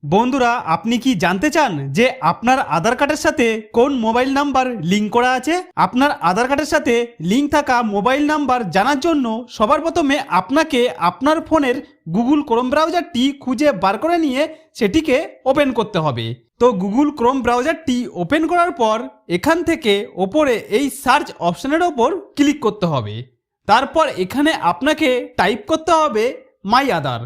বন্ধুরা, আপনি কি জানতে চান যে আপনার আধার কার্ডের সাথে কোন মোবাইল নাম্বার লিংক করা আছে? আপনার আধার কার্ডের সাথে লিংক থাকা মোবাইল নাম্বার জানার জন্য সবার প্রথমে আপনাকে আপনার ফোনের গুগল ক্রোম ব্রাউজারটি খুঁজে বার করে নিয়ে সেটিকে ওপেন করতে হবে। তো গুগল ক্রোম ব্রাউজারটি ওপেন করার পর এখান থেকে ওপরে এই সার্চ অপশনের ওপর ক্লিক করতে হবে। তারপর এখানে আপনাকে টাইপ করতে হবে মাই আধার,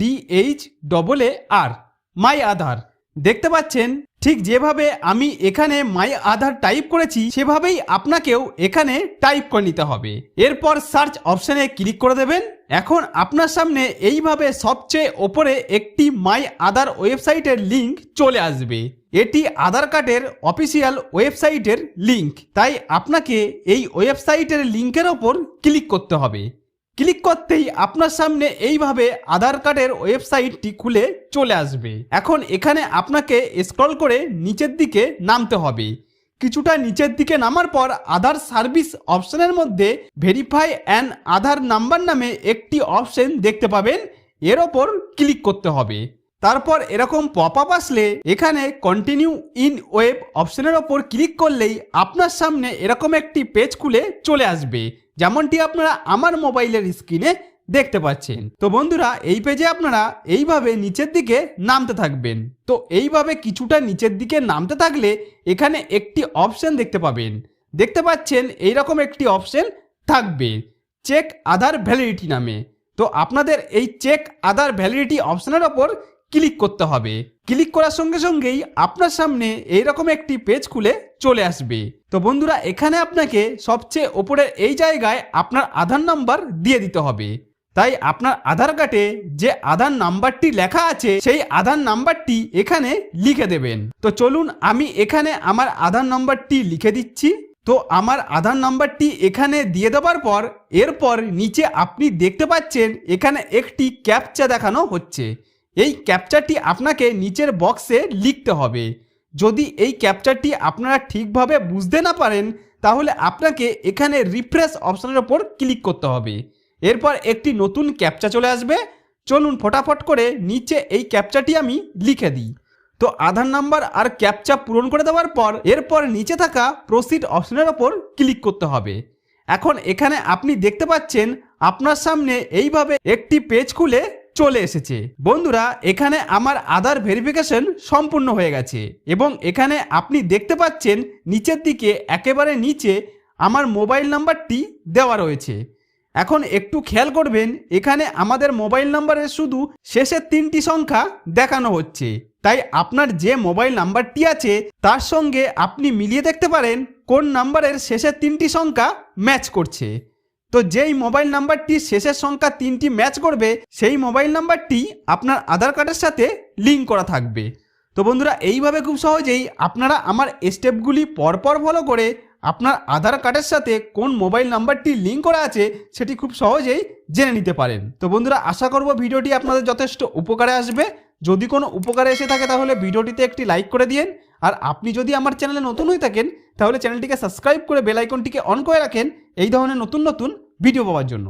MYAADHAAR, মাই আধার। দেখতে পাচ্ছেন ঠিক যেভাবে আমি এখানে মাই আধার টাইপ করেছি সেভাবেই আপনাকেও এখানে টাইপ করে নিতে হবে। এরপর সার্চ অপশনে ক্লিক করে দেবেন। এখন আপনার সামনে এইভাবে সবচেয়ে ওপরে একটি মাই আধার ওয়েবসাইটের লিংক চলে আসবে। এটি আধার কার্ডের অফিসিয়াল ওয়েবসাইটের লিংক, তাই আপনাকে এই ওয়েবসাইটের লিংকের ওপর ক্লিক করতে হবে। ক্লিক করতেই আপনার সামনে এইভাবে আধার কার্ডের ওয়েবসাইটটি খুলে চলে আসবে। এখন এখানে আপনাকে স্ক্রল করে নিচের দিকে নামতে হবে। কিছুটা নিচের দিকে নামার পর আধার সার্ভিস অপশনের মধ্যে ভেরিফাই অ্যান আধার নাম্বার নামে একটি অপশন দেখতে পাবেন, এর ওপর ক্লিক করতে হবে। তারপর এরকম পপ আপ আসলে এখানে কন্টিনিউ ইন ওয়েব অপশনের ওপর ক্লিক করলেই আপনার সামনে এরকম একটি পেজ খুলে চলে আসবে, যেমনটি আপনারা আমার মোবাইলের স্ক্রিনে দেখতে পাচ্ছেন। তো বন্ধুরা, এই পেজে আপনারা এইভাবে নিচের দিকে নামতে থাকবেন। তো এইভাবে কিছুটা নিচের দিকে নামতে থাকলে এখানে একটি অপশন দেখতে পাবেন। দেখতে পাচ্ছেন এইরকম একটি অপশন থাকবে চেক আধার ভ্যালিডিটি নামে। তো আপনাদের এই চেক আধার ভ্যালিডিটি অপশনের ওপর ক্লিক করতে হবে। ক্লিক করার সঙ্গে সঙ্গেই আপনার সামনে এইরকম একটি পেজ খুলে চলে আসবে। তো বন্ধুরা, এখানে আপনাকে সবচেয়ে ওপরের এই জায়গায় আপনার আধার নাম্বার দিয়ে দিতে হবে। তাই আপনার আধার কার্ডে যে আধার নাম্বারটি লেখা আছে সেই আধার নাম্বারটি এখানে লিখে দেবেন। তো চলুন আমি এখানে আমার আধার নাম্বারটি লিখে দিচ্ছি। তো আমার আধার নাম্বারটি এখানে দিয়ে দেওয়ার পর এরপর নিচে আপনি দেখতে পাচ্ছেন এখানে একটি ক্যাপচা দেখানো হচ্ছে। এই ক্যাপচারটি আপনাকে নিচের বক্সে লিখতে হবে। যদি এই ক্যাপচারটি আপনারা ঠিকভাবে বুঝতে না পারেন তাহলে আপনাকে এখানে রিফ্রেশ অপশনের ওপর ক্লিক করতে হবে। এরপর একটি নতুন ক্যাপচা চলে আসবে। চলুন ফটাফট করে নিচে এই ক্যাপচারটি আমি লিখে দিই। তো আধার নাম্বার আর ক্যাপচা পূরণ করে দেওয়ার পর এরপর নিচে থাকা প্রসিড অপশনের ওপর ক্লিক করতে হবে। এখন এখানে আপনি দেখতে পাচ্ছেন আপনার সামনে এইভাবে একটি পেজ খুলে চলে এসেছে। বন্ধুরা, এখানে আমার আধার ভেরিফিকেশন সম্পূর্ণ হয়ে গেছে এবং এখানে আপনি দেখতে পাচ্ছেন নিচের দিকে একেবারে নিচে আমার মোবাইল নাম্বারটি দেওয়া রয়েছে। এখন একটু খেয়াল করবেন, এখানে আমাদের মোবাইল নাম্বারের শুধু শেষের 3টি সংখ্যা দেখানো হচ্ছে। তাই আপনার যে মোবাইল নাম্বারটি আছে তার সঙ্গে আপনি মিলিয়ে দেখতে পারেন কোন নাম্বারের শেষের 3টি সংখ্যা ম্যাচ করছে। তো যেই মোবাইল নাম্বারটি শেষের সংখ্যা 3টি ম্যাচ করবে সেই মোবাইল নাম্বারটি আপনার আধার কার্ডের সাথে লিঙ্ক করা থাকবে। তো বন্ধুরা, এইভাবে খুব সহজেই আপনারা আমার স্টেপগুলি পরপর ফলো করে আপনার আধার কার্ডের সাথে কোন মোবাইল নাম্বারটি লিঙ্ক করা আছে সেটি খুব সহজেই জেনে নিতে পারেন। তো বন্ধুরা, আশা করব ভিডিওটি আপনাদের যথেষ্ট উপকারে আসবে। যদি কোনো উপকারে এসে থাকে তাহলে ভিডিওটিতে একটি লাইক করে দিন। আর আপনি যদি আমার চ্যানেলে নতুন হয়ে থাকেন তাহলে চ্যানেলটিকে সাবস্ক্রাইব করে বেল আইকনটিকে অন করে রাখেন এই ধরনের নতুন নতুন ভিডিও পাওয়ার জন্য।